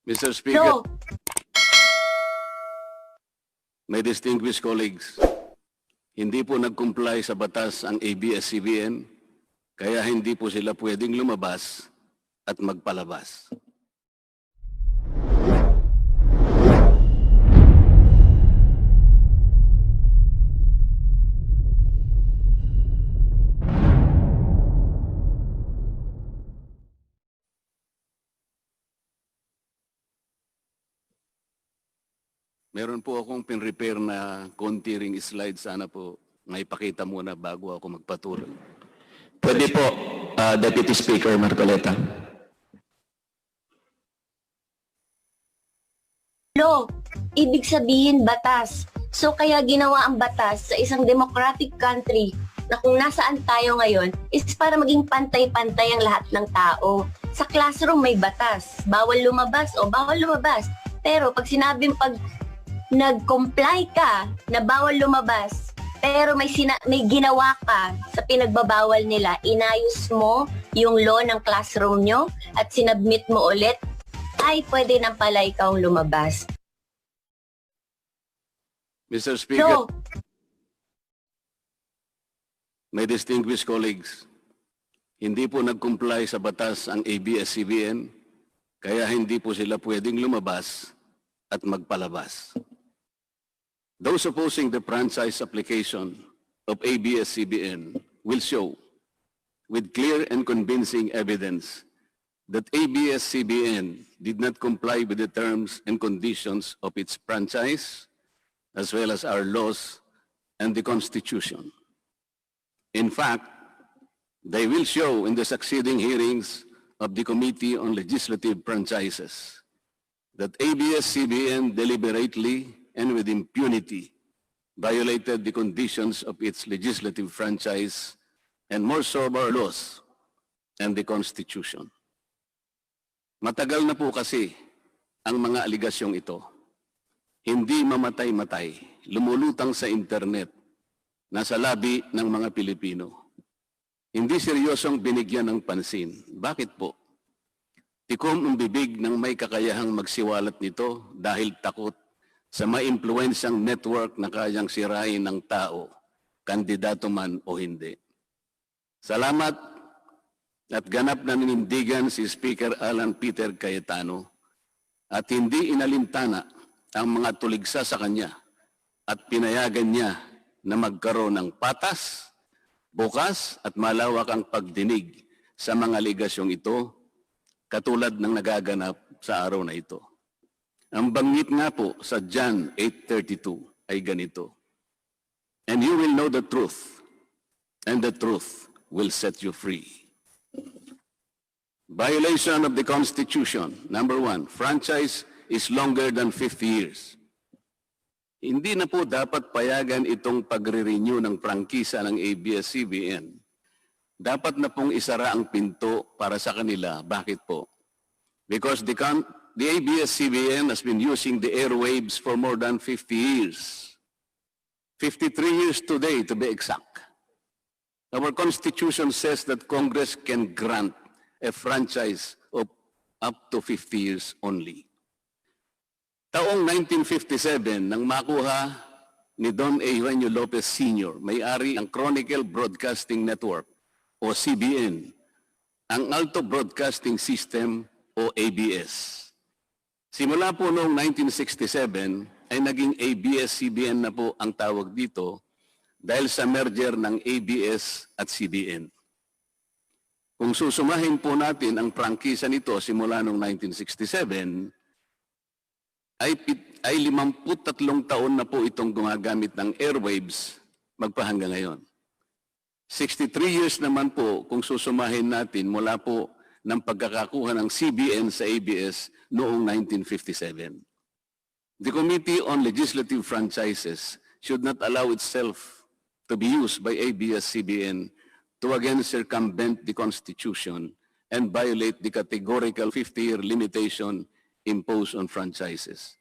Mr. Speaker, No. my distinguished colleagues, hindi po nag-comply sa batas ang ABS-CBN, kaya hindi po sila pwedeng lumabas at magpalabas. Meron po akong pin-repair na konti ring slide. Sana po may pakita muna bago ako magpatuloy. Pwede po, Deputy Speaker Marcoleta. Law. Ibig sabihin batas. So kaya ginawa ang batas sa isang democratic country na kung nasaan tayo ngayon is para maging pantay-pantay ang lahat ng tao. Sa classroom may batas. Bawal lumabas o bawal lumabas. Pero pag sinabing pag nag-comply ka na bawal lumabas, pero may ginawa ka sa pinagbabawal nila, inayos mo yung law ng classroom nyo at sinabmit mo ulit, ay pwede nang pala ikaw lumabas. Mr. Speaker, No. my distinguished colleagues, hindi po nag-comply sa batas ang ABS-CBN, kaya hindi po sila pwedeng lumabas at magpalabas. Those opposing the franchise application of ABS-CBN will show with clear and convincing evidence that ABS-CBN did not comply with the terms and conditions of its franchise, as well as our laws and the Constitution. In fact, they will show in the succeeding hearings of the Committee on Legislative Franchises that ABS-CBN deliberately and with impunity violated the conditions of its legislative franchise and more so our laws and the Constitution. Matagal na po kasi ang mga aligasyong ito. Hindi mamatay-matay, lumulutang sa internet, nasa labi ng mga Pilipino. Hindi seryosong binigyan ng pansin. Bakit po? Tikom ang bibig ng may kakayahang magsiwalat nito dahil takot sa maimpluwensyang network na kayang sirain ng tao, kandidato man o hindi. Salamat at ganap na ninindigan si Speaker Alan Peter Cayetano at hindi inalintana ang mga tuligsa sa kanya at pinayagan niya na magkaroon ng patas, bukas at malawak ang pagdinig sa mga aligasyong ito katulad ng nagaganap sa araw na ito. Ang banggit nga po sa John 8:32 ay ganito, and you will know the truth, and the truth will set you free. Violation of the Constitution. Number 1, franchise is longer than 50 years. Hindi na po dapat payagan itong pagre-renew ng prangkisa ng ABS-CBN. Dapat na pong isara ang pinto para sa kanila. Bakit po? Because the ABS-CBN has been using the airwaves for more than 50 years. 53 years today, to be exact. Our Constitution says that Congress can grant a franchise of up to 50 years only. Taong 1957, nang makuha ni Don Eugenio Lopez Sr., may-ari ang Chronicle Broadcasting Network o CBN, ang Alto Broadcasting System o ABS. Simula po noong 1967 ay naging ABS-CBN na po ang tawag dito dahil sa merger ng ABS at CBN. Kung susumahin po natin ang prangkisa nito simula noong 1967, ay 53 taon na po itong gumagamit ng airwaves magpahanggang ngayon. 63 years naman po kung susumahin natin mula po ng pagkakakuha ng CBN sa ABS noong 1957. The Committee on Legislative Franchises should not allow itself to be used by ABS-CBN to again circumvent the Constitution and violate the categorical 50-year limitation imposed on franchises.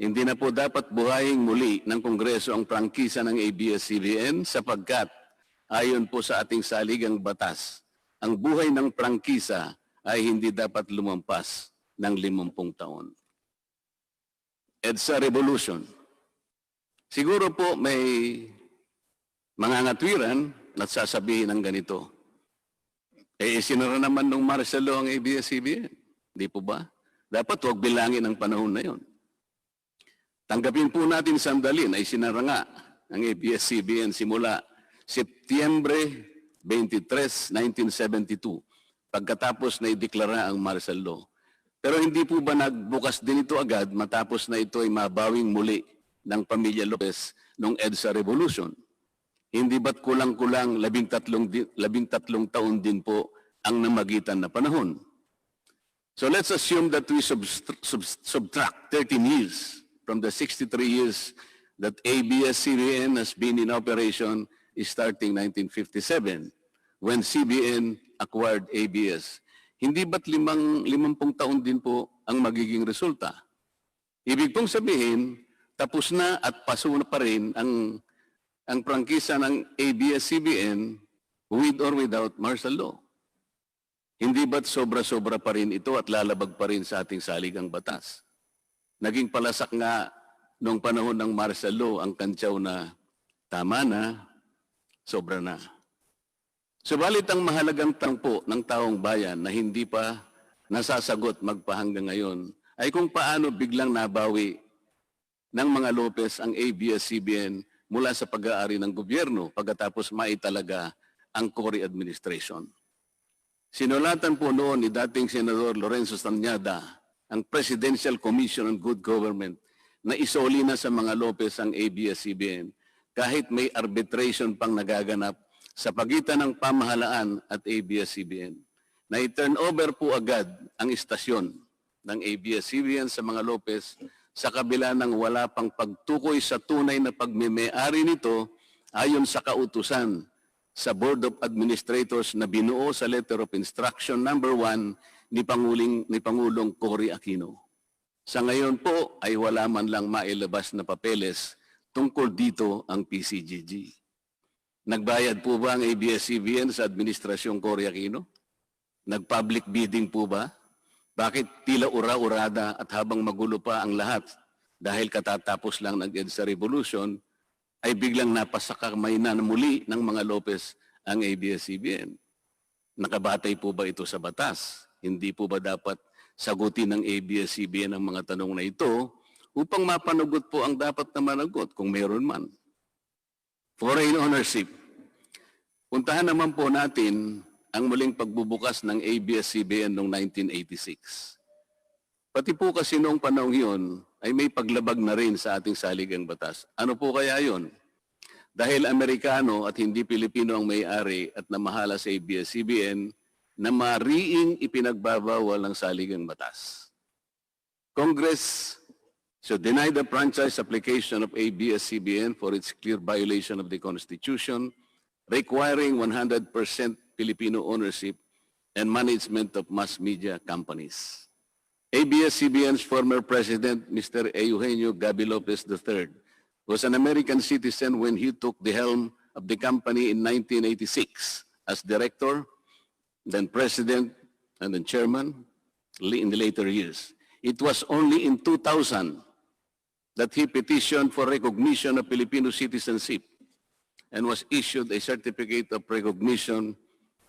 Hindi na po dapat buhayin muli ng Kongreso ang prangkisa ng ABS-CBN sapagkat ayon po sa ating Saligang Batas, ang buhay ng prangkisa ay hindi dapat lumampas ng 50 taon. EDSA Revolution. Siguro po may mga ngatwiran na sasabihin ng ganito. Sinara naman nung martial law ang ABS-CBN. Di po ba? Dapat huwag bilangin ang panahon na yon. Tanggapin po natin sandali na isinara nga ang ABS-CBN simula Setyembre 23, 1972, pagkatapos na ideklara ang martial law. Pero hindi po ba nagbukas din ito agad matapos na ito ay mabawing muli ng pamilya Lopez noong EDSA Revolution? Hindi ba't kulang-kulang 13 taon din po ang namagitan na panahon? So let's assume that we subtract 13 years from the 63 years that ABS-CBN has been in operation starting 1957 when CBN acquired ABS. Hindi ba't 50 taon din po ang magiging resulta? Ibig pong sabihin, tapos na at paso na pa rin ang prangkisa ng ABS-CBN with or without martial law. Hindi ba't sobra-sobra pa rin ito at lalabag pa rin sa ating Saligang Batas? Naging palasak nga noong panahon ng martial law ang kantsaw na tama na, sobra na. Subalit ang mahalagang tanong po ng taong bayan na hindi pa nasasagot magpahanggang ngayon ay kung paano biglang nabawi ng mga Lopez ang ABS-CBN mula sa pag-aari ng gobyerno pagkatapos maitalaga ang Cory administration. Sinulatan po noon ni dating Senador Lorenzo Tanyada ang Presidential Commission on Good Government na isoli na sa mga Lopez ang ABS-CBN kahit may arbitration pang nagaganap sa pagitan ng pamahalaan at ABS-CBN. Na i-turn over po agad ang istasyon ng ABS-CBN sa mga Lopez sa kabila ng wala pang pagtukoy sa tunay na pagmeme-ari nito ayon sa kautusan sa Board of Administrators na binuo sa Letter of Instruction No. 1 ni Pangulong Cory Aquino. Sa ngayon po ay wala man lang mailabas na papeles tungkol dito ang PCGG. Nagbayad po ba ang ABS-CBN sa Administrasyong Cory Aquino? Nag-public bidding po ba? Bakit tila ura-urada at habang magulo pa ang lahat dahil katatapos lang ng EDSA Revolution, ay biglang napasakamay na muli ng mga Lopez ang ABS-CBN? Nakabatay po ba ito sa batas? Hindi po ba dapat sagutin ng ABS-CBN ang mga tanong na ito upang mapanagot po ang dapat na managot kung meron man? Foreign ownership. Puntahan naman po natin ang muling pagbubukas ng ABS-CBN noong 1986. Pati po kasi noong panahon yun ay may paglabag na rin sa ating Saligang Batas. Ano po kaya yun? Dahil Amerikano at hindi Pilipino ang may-ari at namahala sa ABS-CBN na mariing ipinagbabawal ng Saligang Batas. Congress should deny the franchise application of ABS-CBN for its clear violation of the Constitution, requiring 100% Filipino ownership and management of mass media companies. ABS-CBN's former president, Mr. Eugenio Gabi Lopez III, was an American citizen when he took the helm of the company in 1986 as director, then president, and then chairman in the later years. It was only in 2000 that he petitioned for recognition of Filipino citizenship and was issued a certificate of recognition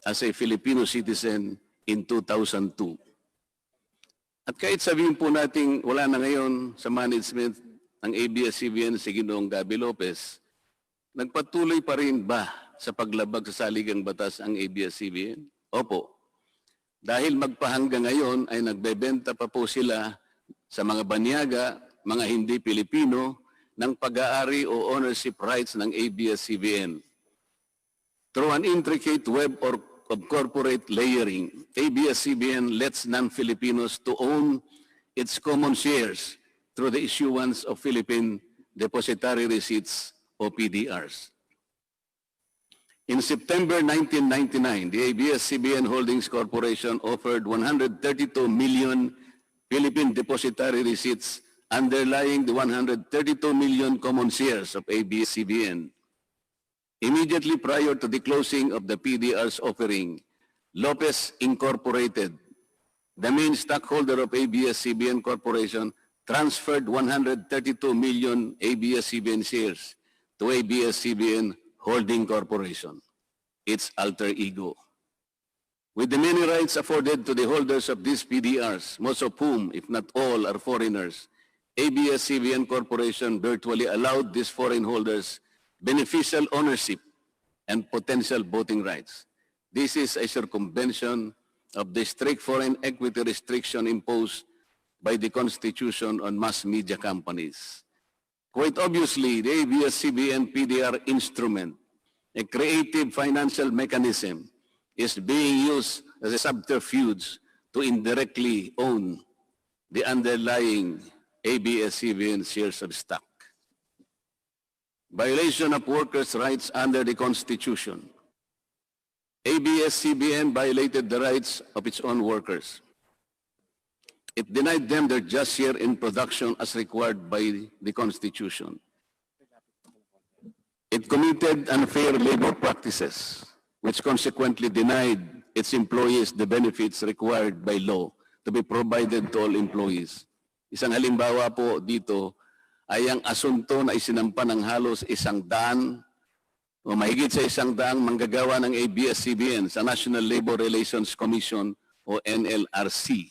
as a Filipino citizen in 2002. At kahit sabihin po natin wala na ngayon sa management ng ABS-CBN si Ginoong Gabi Lopez, nagpatuloy pa rin ba sa paglabag sa Saligang Batas ang ABS-CBN? Opo. Dahil magpahanggang ngayon ay nagbebenta pa po sila sa mga banyaga, mga hindi Pilipino, ng pag-aari o ownership rights ng ABS-CBN. Through an intricate web of corporate layering, ABS-CBN lets non-Filipinos to own its common shares through the issuance of Philippine Depositary Receipts o PDRs. In September 1999, the ABS-CBN Holdings Corporation offered 132 million Philippine Depositary Receipts underlying the 132 million common shares of ABS-CBN. Immediately prior to the closing of the PDR's offering, Lopez Incorporated the main stockholder of ABS-CBN Corporation, transferred 132 million ABS-CBN shares to ABS-CBN Holding Corporation, its alter ego. With the many rights afforded to the holders of these PDRs, most of whom, if not all, are foreigners, ABS-CBN Corporation virtually allowed these foreign holders beneficial ownership and potential voting rights. This is a circumvention of the strict foreign equity restriction imposed by the Constitution on mass media companies. Quite obviously, the ABS-CBN PDR instrument, a creative financial mechanism, is being used as a subterfuge to indirectly own the underlying ABS-CBN shares of stock. Violation of workers' rights under the Constitution. ABS-CBN violated the rights of its own workers. It denied them their just share in production as required by the Constitution. It committed unfair labor practices, which consequently denied its employees the benefits required by law to be provided to all employees. Isang halimbawa po dito ay ang asunto na isinampa ng halos 100 o mahigit sa 100 manggagawa ng ABS-CBN sa National Labor Relations Commission o NLRC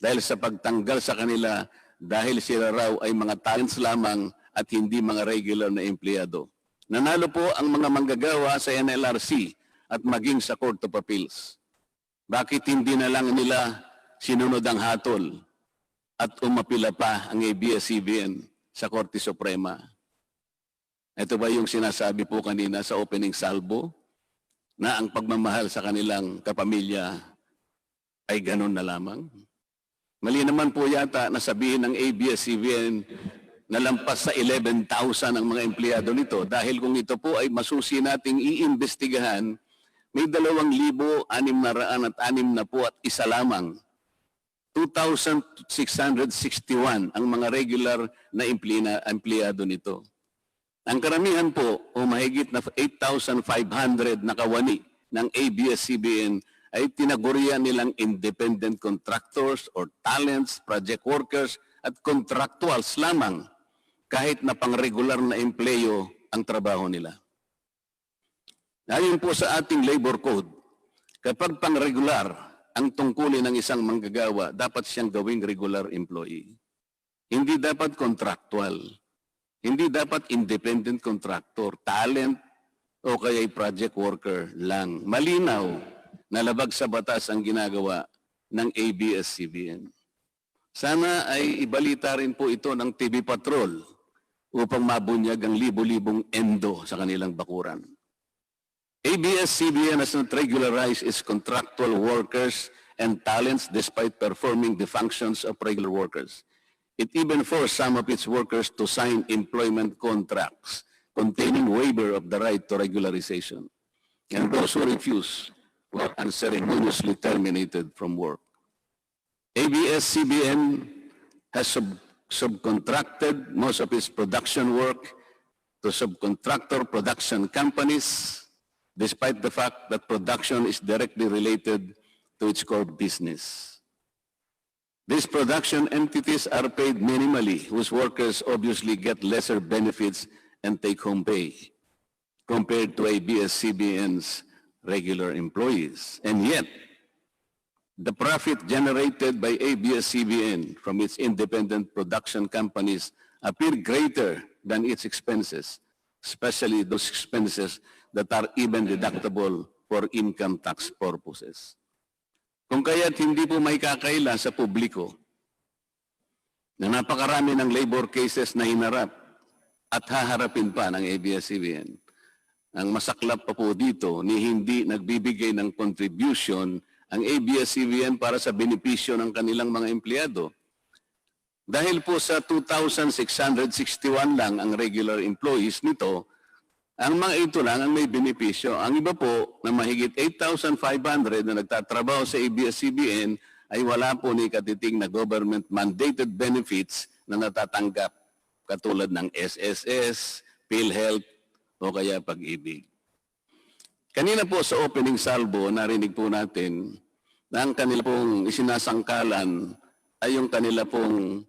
dahil sa pagtanggal sa kanila dahil sila raw ay mga talents lamang at hindi mga regular na empleyado. Nanalo po ang mga manggagawa sa NLRC at maging sa Court of Appeals. Bakit hindi na lang nila sinunod ang hatol at umapila pa ang ABS-CBN sa Korte Suprema? Ito ba yung sinasabi po kanina sa opening salvo na ang pagmamahal sa kanilang kapamilya ay ganun na lamang? Mali naman po yata na sabihin ng ABS-CBN na lampas sa 11,000 ang mga empleyado nito dahil kung ito po ay masusi nating iimbestigahan, may 2,661 at isa lamang. 2,661 ang mga regular na empleyado nito. Ang karamihan po o mahigit na 8,500 na kawani ng ABS-CBN ay tinagurian nilang independent contractors or talents, project workers at contractuals lamang kahit na pang-regular na empleyo ang trabaho nila. Ayon po sa ating labor code, kapag pang-regular ang tungkulin ng isang manggagawa, dapat siyang gawing regular employee. Hindi dapat contractual. Hindi dapat independent contractor, talent, o kaya'y project worker lang. Malinaw na labag sa batas ang ginagawa ng ABS-CBN. Sana ay ibalita rin po ito ng TV Patrol upang mabunyag ang libo-libong endo sa kanilang bakuran. ABS-CBN has not regularized its contractual workers and talents despite performing the functions of regular workers. It even forced some of its workers to sign employment contracts containing waiver of the right to regularization. And those who refuse were unceremoniously terminated from work. ABS-CBN has subcontracted most of its production work to subcontractor production companies, despite the fact that production is directly related to its core business. These production entities are paid minimally, whose workers obviously get lesser benefits and take-home pay compared to ABS-CBN's regular employees. And yet, the profit generated by ABS-CBN from its independent production companies appear greater than its expenses, especially those expenses that are even deductible for income tax purposes. Kung kaya't hindi po may kakaila sa publiko na napakarami ng labor cases na hinarap at haharapin pa ng ABS-CBN. Ang masaklap pa po dito ni hindi nagbibigay ng contribution ang ABS-CBN para sa benepisyo ng kanilang mga empleyado. Dahil po sa 2,661 lang ang regular employees nito, ang mga ito lang ang may benepisyo. Ang iba po na mahigit 8,500 na nagtatrabaho sa ABS-CBN ay wala po ni katiting na government-mandated benefits na natatanggap katulad ng SSS, PhilHealth o kaya Pag-ibig. Kanina po sa opening salvo, narinig po natin na ang kanila pong isinasangkalan ay yung kanila pong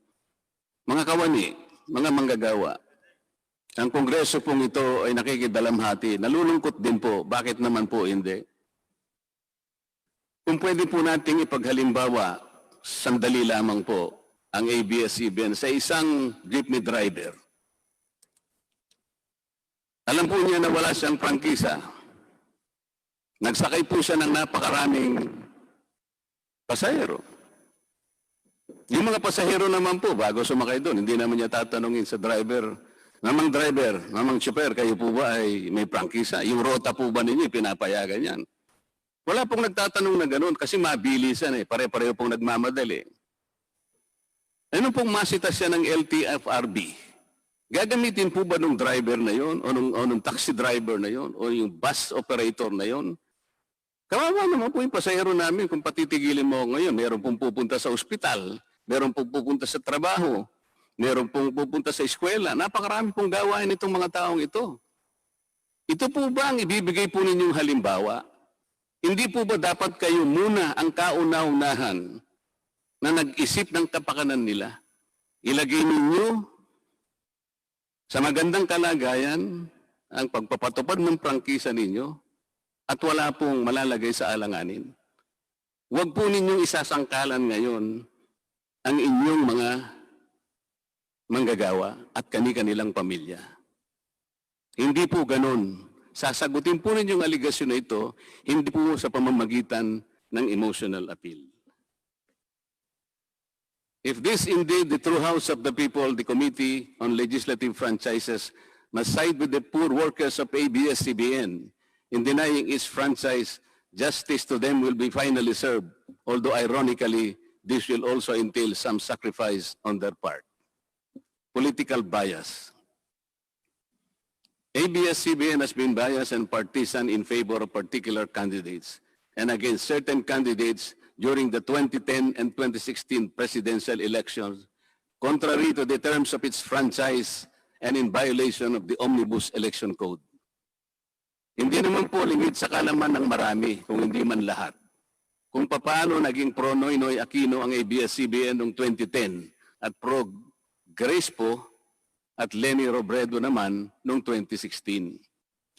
mga kawani, mga manggagawa. Ang kongreso pong ito ay nakikidalamhati. Nalulungkot din po. Bakit naman po hindi? Kung pwede po nating ipaghalimbawa, sandali lamang po, ang ABS-CBN sa isang jeepney driver. Alam po niya na wala siyang prangkisa. Nagsakay po siya ng napakaraming pasahero. Yung mga pasahero naman po, bago sumakay doon, hindi naman niya tatanungin sa driver, Mamang driver, mamang chopper, kayo po ba ay may prangkisa? Yung rota po ba ninyo, pinapayagan yan? Wala pong nagtatanong na gano'n kasi mabilisan eh. Pare-pareho pong nagmamadali. Ano pong masita siya ng LTFRB? Gagamitin po ba nung driver na yon o nung taxi driver na yon o yung bus operator na yon? Kawawa naman po yung pasahero namin kung patitigilin mo ngayon. Meron pong pupunta sa ospital, meron pong pupunta sa trabaho, meron pong pupunta sa eskwela. Napakarami pong gawain itong mga taong ito. Ito po ba ang ibibigay po ninyong halimbawa? Hindi po ba dapat kayo muna ang kauna-unahan na nag-isip ng kapakanan nila? Ilagay ninyo sa magandang kalagayan ang pagpapatupad ng prangkisa ninyo at wala pong malalagay sa alanganin. Huwag po ninyong isasangkalan ngayon ang inyong mga manggagawa at kani-kanilang pamilya. Hindi po ganon. Sasagutin po ninyong aligasyon na ito, hindi po sa pamamagitan ng emotional appeal. If this indeed the true house of the people, the Committee on Legislative Franchises must side with the poor workers of ABS-CBN in denying its franchise, justice to them will be finally served, although ironically, this will also entail some sacrifice on their part. Political bias. ABS-CBN has been biased and partisan in favor of particular candidates and against certain candidates during the 2010 and 2016 presidential elections, contrary to the terms of its franchise and in violation of the Omnibus Election Code. Hindi naman po lingid sa kalaman ng marami, kung hindi man lahat, kung paano naging pro-Noynoy Aquino ang ABS-CBN noong 2010 at pro-Grace po at Lenny Robredo naman noong 2016.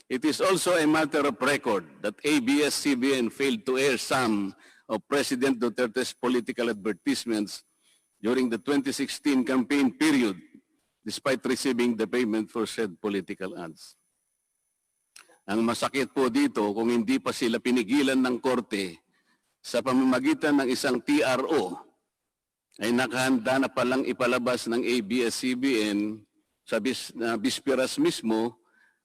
It is also a matter of record that ABS-CBN failed to air some of President Duterte's political advertisements during the 2016 campaign period, despite receiving the payment for said political ads. Ang masakit po dito, kung hindi pa sila pinigilan ng korte sa pamamagitan ng isang TRO, ay nakahanda na palang ipalabas ng ABS-CBN sa bisperas mismo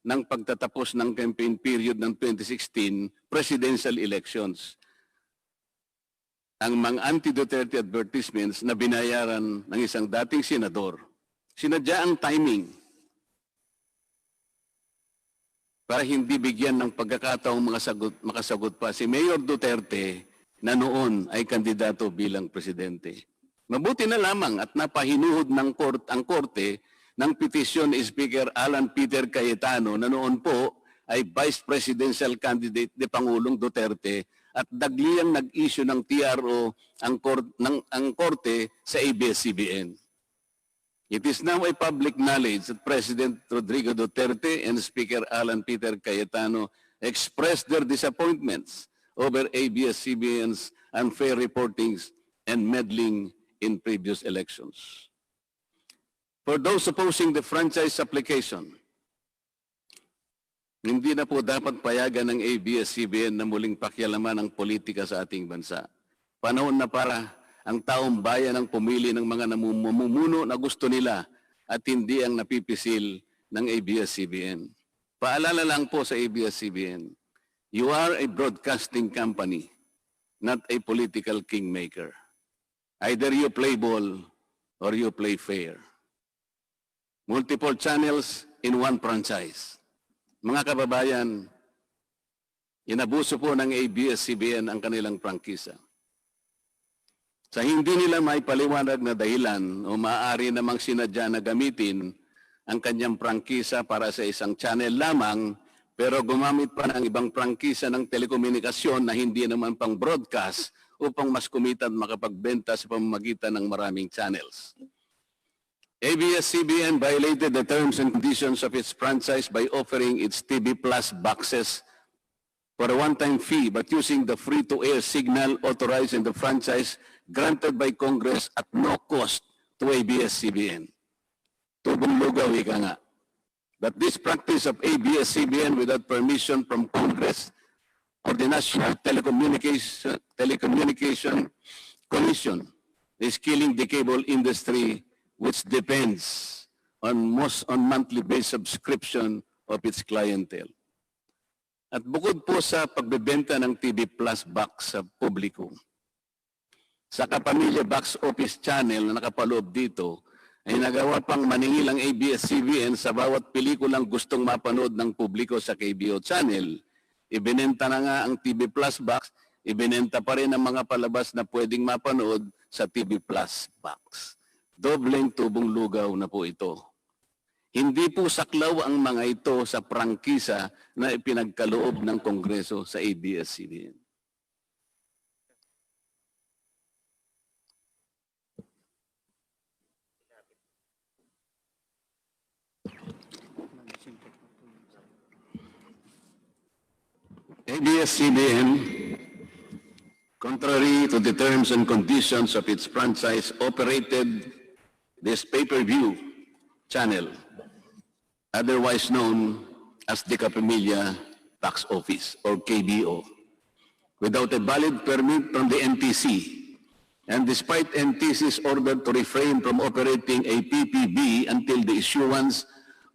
ng pagtatapos ng campaign period ng 2016 presidential elections. Ang mga anti-Duterte advertisements na binayaran ng isang dating senador. Sinadya ang timing para hindi bigyan ng pagkakataong makasagot pa si Mayor Duterte na noon ay kandidato bilang presidente. Mabuti na lamang at napahinuhod ng ang korte ng petisyon ni Speaker Alan Peter Cayetano na noon po ay Vice Presidential Candidate ni Pangulong Duterte at dagliang nag-issue ng TRO ang korte sa ABS-CBN. It is now a public knowledge that President Rodrigo Duterte and Speaker Alan Peter Cayetano expressed their disappointments over ABS-CBN's unfair reportings and meddling in previous elections. For those opposing the franchise application, hindi na po dapat payagan ng ABS-CBN na muling pakialaman ang politika sa ating bansa. Panahon na para ang taong bayan ang pumili ng mga namumuno na gusto nila at hindi ang napipisil ng ABS-CBN. Paalala lang po sa ABS-CBN, you are a broadcasting company, not a political kingmaker. Either you play ball or you play fair. Multiple channels in one franchise. Mga kababayan, inabuso po ng ABS-CBN ang kanilang prangkisa. Sa hindi nila may paliwanag na dahilan o maaari namang sinadya na gamitin ang kanyang prangkisa para sa isang channel lamang, pero gumamit pa ng ibang prangkisa ng telekomunikasyon na hindi naman pang broadcast upang mas kumita at makapagbenta sa pamamagitan ng maraming channels. ABS-CBN violated the terms and conditions of its franchise by offering its TV Plus boxes for a one-time fee but using the free-to-air signal authorized in the franchise granted by Congress at no cost to ABS-CBN. Tubong lugaw, ika nga. But this practice of ABS-CBN without permission from Congress or the National Telecommunication Commission is killing the cable industry, which depends on monthly-based subscription of its clientele. At bukod po sa pagbebenta ng TV Plus box sa publiko, sa Kapamilya Box Office Channel na nakapaloob dito, ay nagawa pang maningil ang ABS-CBN sa bawat pelikulang gustong mapanood ng publiko sa KBO Channel. Ibinenta na nga ang TV Plus box, ibinenta pa rin ang mga palabas na pwedeng mapanood sa TV Plus box. Dobleng tubong lugaw na po ito. Hindi po saklaw ang mga ito sa prangkisa na ipinagkaloob ng Kongreso sa ABS-CBN. ABS-CBN, contrary to the terms and conditions of its franchise, operated this pay-per-view channel, otherwise known as the Kapamilya Box Office or KBO, without a valid permit from the NTC. And despite NTC's order to refrain from operating a PPB until the issuance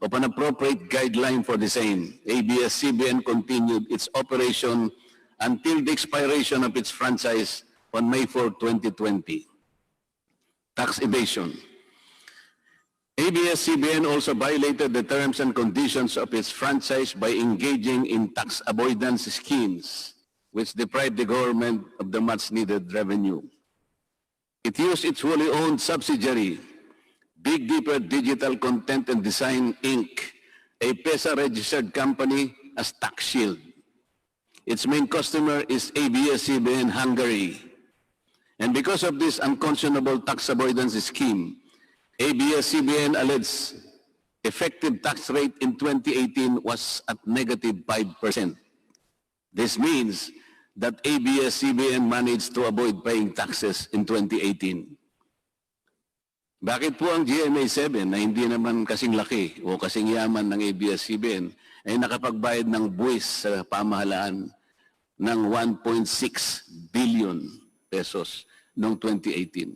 of an appropriate guideline for the same, ABS-CBN continued its operation until the expiration of its franchise on May 4, 2020. Tax evasion. ABS-CBN also violated the terms and conditions of its franchise by engaging in tax avoidance schemes, which deprived the government of the much-needed revenue. It used its wholly owned subsidiary, Big Dipper Digital Content and Design, Inc., a PESA-registered company, as tax shield. Its main customer is ABS-CBN Hungary. And because of this unconscionable tax avoidance scheme, ABS-CBN alleged effective tax rate in 2018 was at negative 5%. This means that ABS-CBN managed to avoid paying taxes in 2018. Bakit po ang GMA 7 na hindi naman kasing laki o kasing yaman ng ABS-CBN ay nakapagbayad ng buwis sa pamahalaan ng 1.6 billion pesos noong 2018?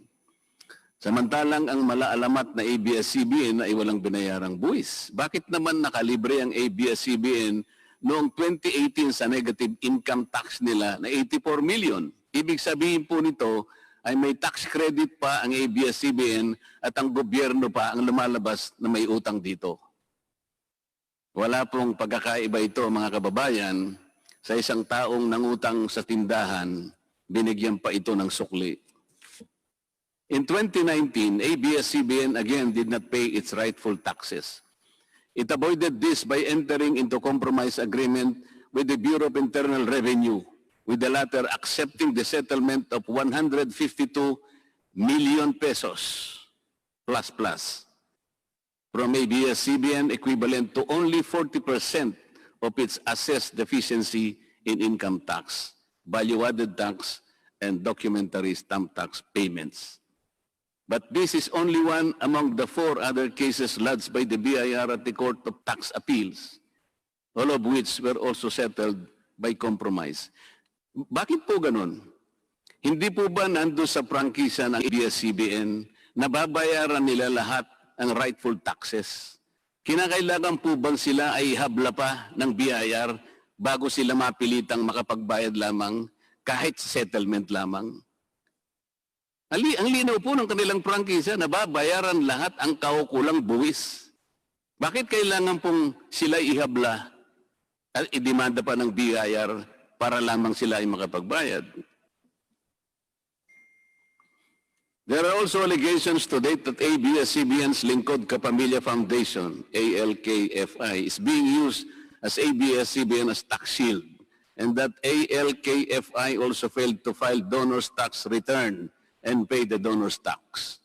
Samantalang ang malaalamat na ABS-CBN ay walang binayarang buwis. Bakit naman nakalibre ang ABS-CBN noong 2018 sa negative income tax nila na 84 million? Ibig sabihin po nito ay may tax credit pa ang ABS-CBN at ang gobyerno pa ang lumalabas na may utang dito. Wala pong pagkakaiba ito, mga kababayan. Sa isang taong nangutang sa tindahan, binigyan pa ito ng sukli. In 2019, ABS-CBN again did not pay its rightful taxes. It avoided this by entering into compromise agreement with the Bureau of Internal Revenue, with the latter accepting the settlement of 152 million pesos plus from ABS-CBN, equivalent to only 40% of its assessed deficiency in income tax, value-added tax, and documentary stamp tax payments. But this is only one among the 4 other cases lodged by the BIR at the Court of Tax Appeals, all of which were also settled by compromise. Bakit po ganun? Hindi po ba nando sa prangkisa ng ABS-CBN na babayaran nila lahat ang rightful taxes? Kinakailangan po bang sila ay habla pa ng BIR bago sila mapilitang makapagbayad lamang kahit settlement lamang? Ang linaw po ng kanilang prangkisa na babayaran lahat ang kaukulang buwis. Bakit kailangan pong sila ihabla at idemanda pa ng BIR para lamang sila ay makapagbayad? There are also allegations to date that ABS-CBN's Lingkod Kapamilya Foundation, ALKFI, is being used as ABS-CBN as tax shield and that ALKFI also failed to file donor's tax return and pay the donor's tax.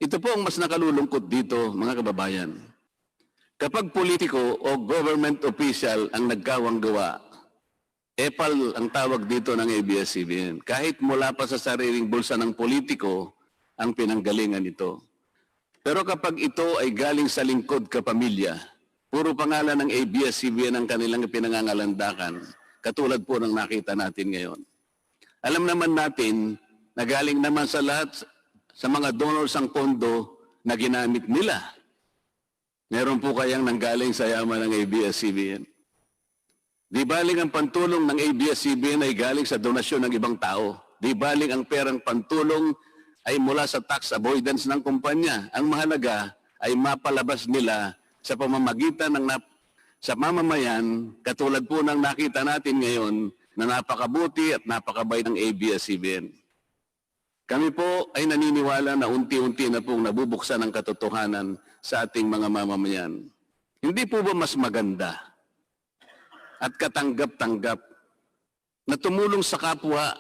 Ito po ang mas nakalulungkot dito, mga kababayan. Kapag politiko o government official ang nagkawang gawa, epal ang tawag dito ng ABS-CBN. Kahit mula pa sa sariling bulsa ng politiko, ang pinanggalingan ito. Pero kapag ito ay galing sa lingkod kapamilya, puro pangalan ng ABS-CBN ang kanilang pinangangalandakan, katulad po ng nakita natin ngayon. Alam naman natin na galing naman sa lahat sa mga donors ang pondo na ginamit nila. Meron po kayang nanggaling sa yaman ng ABS-CBN. Di baling ang pantulong ng ABS-CBN ay galing sa donasyon ng ibang tao. Di baling ang perang pantulong ay mula sa tax avoidance ng kumpanya. Ang mahalaga ay mapalabas nila sa pamamagitan ng sa mamamayan, katulad po ng nakita natin ngayon na napakabuti at napakabait ng ABS-CBN. Kami po ay naniniwala na unti-unti na pong nabubuksan ang katotohanan sa ating mga mamamayan. Hindi po ba mas maganda at katanggap-tanggap na tumulong sa kapwa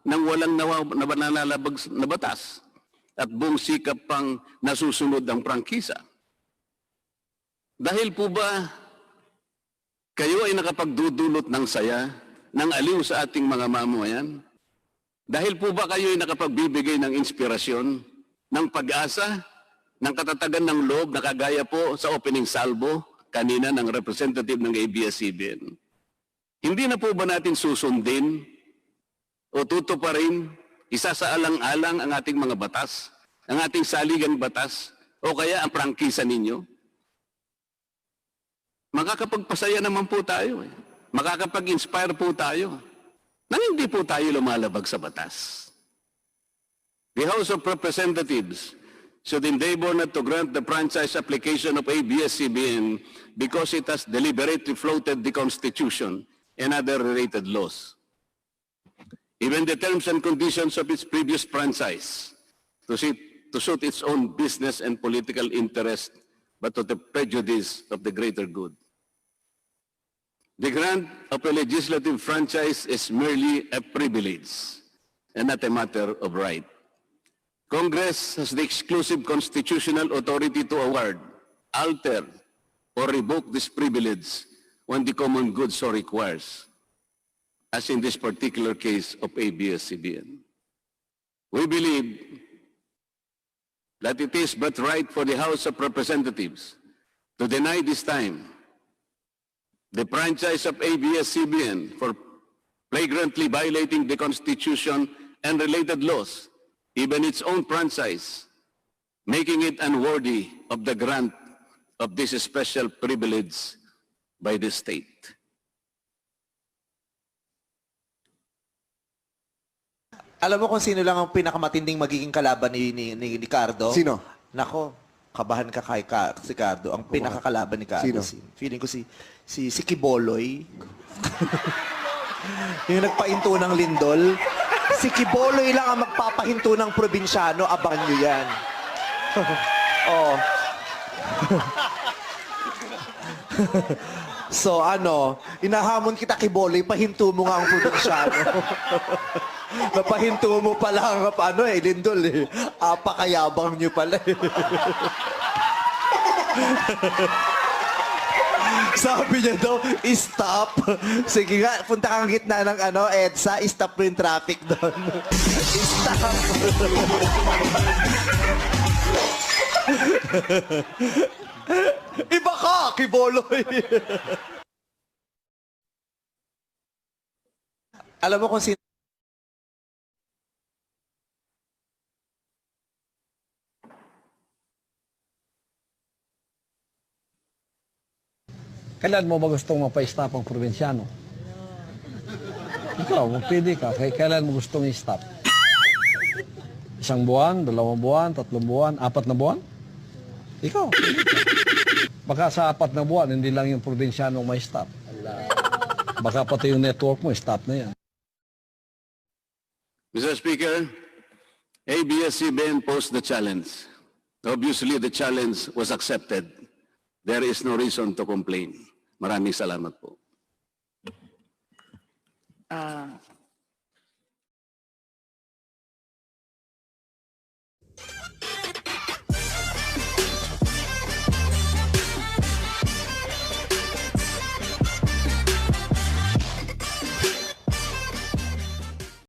ng walang nalalabag na batas at buong sikap pang nasusunod ang prangkisa? Dahil po ba kayo ay nakapagdudulot ng saya, ng aliw sa ating mga mamamayan? Dahil po ba kayo ay nakapagbibigay ng inspirasyon, ng pag-asa, ng katatagan ng loob na kagaya po sa opening salvo kanina ng representative ng ABS-CBN? Hindi na po ba natin susundin o tutuparin, isasaalang-alang ang ating mga batas, ang ating saligang batas, o kaya ang prangkisa ninyo? Makakapagpasaya naman po tayo. Makakapag-inspire po tayo. Nang hindi po tayo lumalabag sa batas. The House of Representatives should endeavor not to grant the franchise application of ABS-CBN because it has deliberately floated the Constitution and other related laws. Even the terms and conditions of its previous franchise to suit its own business and political interest, but to the prejudice of the greater good. The grant of a legislative franchise is merely a privilege and not a matter of right. Congress has the exclusive constitutional authority to award, alter, or revoke this privilege when the common good so requires, as in this particular case of ABS-CBN. We believe that it is but right for the House of Representatives to deny this time the franchise of ABS-CBN for flagrantly violating the Constitution and related laws, even its own franchise, making it unworthy of the grant of this special privilege by the state. Alam mo kung sino lang ang pinakamatinding magiging kalaban ni Cardo? Sino? Nako, kabahan ka kay si Cardo. Ang pinakakalaban ni Cardo. Sino? Feeling ko si Kiboloy. Yung nagpahinto ng lindol. Si Kiboloy lang ang magpapahinto ng probinsyano. Abangan nyo yan. Oh. So inahamon kita Kiboloy, pahinto mo nga ang probinsyano. Napahinto mo pala ang lindol eh. Apakayabang nyo pala eh. Sabi niya daw, stop. Sige nga, punta kang gitna ng EDSA, stop mo yung traffic doon. Stop. Iba ka, Kiboloy. Alam mo kung sino Kailan mo ba gustong mapa-stop ang probinsyano? Ikaw, magpili ka. Kailan mo gustong i-stop? 1 buwan, 2 buwan, 3 buwan, 4 na buwan? Ikaw, pili ka. Baka sa 4 na buwan, hindi lang yung probinsyano may stop. Baka pati yung network mo, stop na yan. Mr. Speaker, ABS-CBN posed the challenge. Obviously, the challenge was accepted. There is no reason to complain. Maraming salamat po. ah,